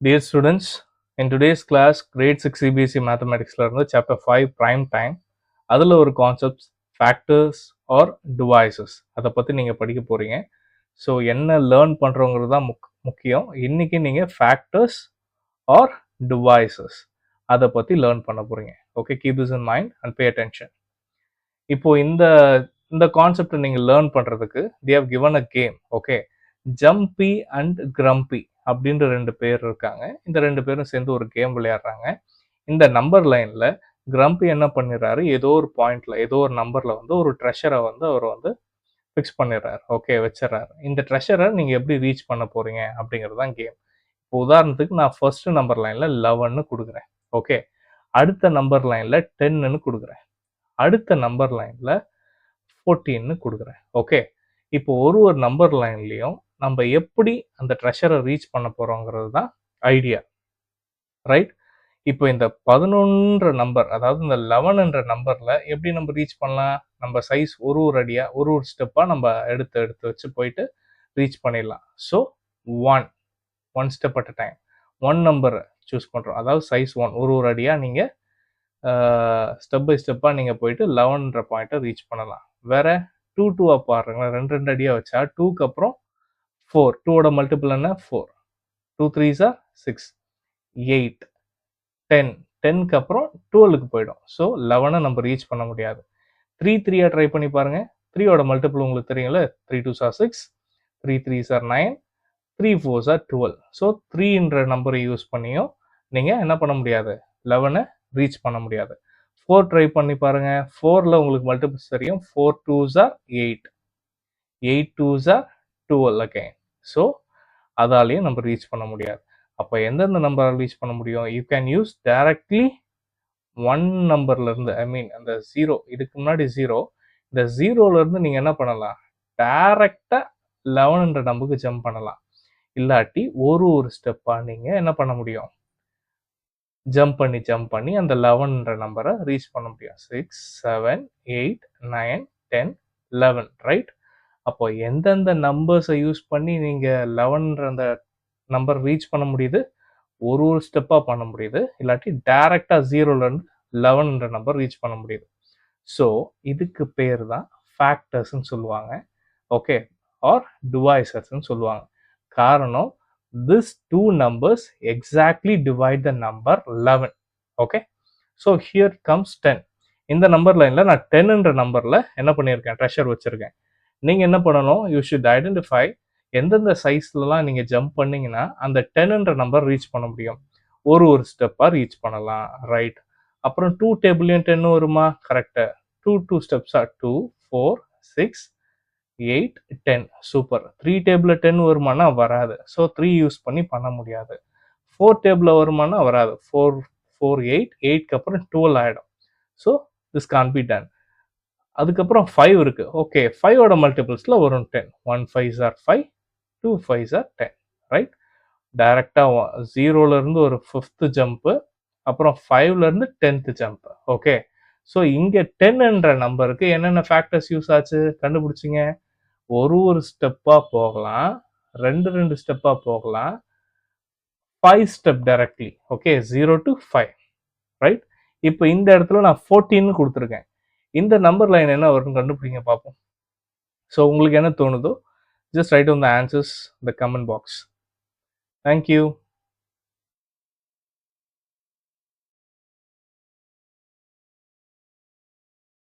Dear students, in today's class, grade 6 CBSE Mathematics learn chapter 5 prime time. அதில் ஒரு concepts factors R devices அதை பற்றி நீங்கள் படிக்க போகிறீங்க. ஸோ என்ன லேர்ன் பண்ணுறோங்கிறது தான் முக்கியம். இன்றைக்கி நீங்கள் ஃபேக்டர்ஸ் ஆர் டிவைசஸ் அதை பற்றி லேர்ன் பண்ண போகிறீங்க. Okay, keep this in mind and pay attention. இப்போது இந்த கான்செப்டை நீங்கள் லேர்ன் பண்ணுறதுக்கு they have given a game. Okay, Jumpy and Grumpy அப்படின்ற ரெண்டு பேர் இருக்காங்க. இந்த ரெண்டு பேரும் சேர்ந்து ஒரு கேம் விளையாடுறாங்க. இந்த நம்பர் லைனில் கிரம்பி என்ன பண்ணிடுறாரு, ஏதோ ஒரு பாயிண்ட்ல ஏதோ ஒரு நம்பரில் வந்து ஒரு ட்ரெஷரை வந்து அவர் வந்து ஃபிக்ஸ் பண்ணிடுறாரு. ஓகே, வச்சிடறாரு. இந்த ட்ரெஷரை நீங்கள் எப்படி ரீச் பண்ண போகிறீங்க அப்படிங்கிறது தான் கேம். இப்போ உதாரணத்துக்கு நான் ஃபர்ஸ்ட் நம்பர் லைனில் 11 கொடுக்குறேன். ஓகே, அடுத்த நம்பர் லைனில் 10ன்னு கொடுக்குறேன். அடுத்த நம்பர் லைனில் 14ன்னு கொடுக்குறேன். ஓகே, இப்போ ஒரு நம்பர் லைன்லையும் நம்ம எப்படி அந்த ட்ரெஷரை ரீச் பண்ண போகிறோங்கிறது தான் ஐடியா, ரைட்? இப்போ இந்த 11ன்ற நம்பர், அதாவது இந்த 11ன்ற நம்பரில் எப்படி நம்ம ரீச் பண்ணலாம்? நம்ம சைஸ் ஒரு அடியாக ஒரு ஸ்டெப்பாக நம்ம எடுத்து வச்சு போயிட்டு ரீச் பண்ணிடலாம். So one step at a time one நம்பரை சூஸ் பண்ணுறோம். அதாவது சைஸ் ஒரு அடியாக நீங்கள் ஸ்டெப் பை ஸ்டெப்பாக நீங்கள் போயிட்டு 11ன்ற பாயிண்ட்டை ரீச் பண்ணலாம். வேற 2 பாருங்களா, ரெண்டு அடியாக வச்சா 2க்கு அப்புறம் 4, 2ஓட மல்டிபிள் என்ன 4, 2 3s are 6, 8, 10, 10க்கு அப்புறம் 12க்கு போயிடும். ஸோ 11 நம்ம ரீச் பண்ண முடியாது. 3 ட்ரை பண்ணி பாருங்க. 3ஓட மல்டிபிள் உங்களுக்கு தெரியுங்களா, 3 2s are 6, 3 3s are 9, 3 4s are 12. So 3ன்ற நம்பரை யூஸ் பண்ணியும் நீங்கள் என்ன பண்ண முடியாது, 11 ரீச் பண்ண முடியாது. 4 ட்ரை பண்ணி பாருங்க. 4ல் உங்களுக்கு மல்டிபிள்ஸ் தெரியும். 4 2s are 8, 8 2s are 12 again. So அதாலேயும் நம்ம ரீச் பண்ண முடியாது. அப்போ எந்தெந்த நம்பரால் ரீச் பண்ண முடியும்? You can use directly one நம்பர்லேருந்து, ஐ மீன் அந்த 0, இதுக்கு முன்னாடி 0, இந்த 0லேருந்து நீங்கள் என்ன பண்ணலாம், டைரக்டாக 11ன்ற நம்பருக்கு ஜம்ப் பண்ணலாம். இல்லாட்டி ஒரு ஸ்டெப்பாக நீங்கள் என்ன பண்ண முடியும், ஜம்ப் பண்ணி அந்த 11ன்ற நம்பரை ரீச் பண்ண முடியும். 6 7 8 9 10 11, ரைட்? அப்போ எந்தெந்த நம்பர்ஸை யூஸ் பண்ணி நீங்கள் 11ன்ற அந்த நம்பர் ரீச் பண்ண முடியுது, ஒரு ஸ்டெப்பாக பண்ண முடியுது. இல்லாட்டி டைரக்டாக 0லேருந்து 11ன்ற நம்பர் ரீச் பண்ண முடியுது. ஸோ இதுக்கு பேர் தான் ஃபேக்டர்ஸ்ன்னு சொல்லுவாங்க. ஓகே, ஆர் டிவைசர்ஸ்ன்னு சொல்லுவாங்க. காரணம், this two numbers exactly divide the number 11. Okay, so here comes 10. இந்த நம்பர் லைனில் நான் 10ன்ற நம்பரில் என்ன பண்ணியிருக்கேன், ட்ரெஷர் வச்சுருக்கேன். நீங்கள் என்ன பண்ணணும், யூ ஷுட் ஐடென்டிஃபை எந்தெந்த சைஸ்லலாம் நீங்கள் ஜம்ப் பண்ணிங்கன்னா அந்த 10ன்ற நம்பர் ரீச் பண்ண முடியும். ஒரு ஸ்டெப்பாக ரீச் பண்ணலாம், ரைட்? அப்புறம் 2 டேபிள்லையும் 10 வருமா? கரெக்டாக 2 ஸ்டெப்ஸாக 2 4 6 8 10, சூப்பர். 3 டேபிளில் 10 வருமானா வராது. ஸோ 3 யூஸ் பண்ணி பண்ண முடியாது. 4 டேபிளில் வருமானா வராது. 4 4 8, 8க்கு அப்புறம் 12 ஆகிடும். So this can be done. அதுக்கப்புறம் 5 இருக்குது. ஓகே, 5ஓட மல்டிபிள்ஸில் வரும் 10. 1 5s are 5, 2 5s are 10, right? டைரெக்டாக 0லேருந்து ஒரு 5th ஜம்ப்பு, அப்புறம் 5லேருந்து 10th ஜம்ப்பு. ஓகே, ஸோ இங்கே 10ன்ற நம்பருக்கு என்னென்ன ஃபேக்டர்ஸ் யூஸ் ஆச்சு கண்டுபிடிச்சிங்க? ஒரு ஸ்டெப்பாக போகலாம், ரெண்டு ஸ்டெப்பாக போகலாம், 5 step directly. Okay, 0 to 5, right? இப்போ இந்த இடத்துல நான் 14 கொடுத்துருக்கேன். இந்த நம்பர் லைன் என்ன வரும்னு கண்டுபிடிங்க பார்ப்போம். ஸோ உங்களுக்கு என்ன தோணுதோ, just write down the answers in the comment box. Thank you.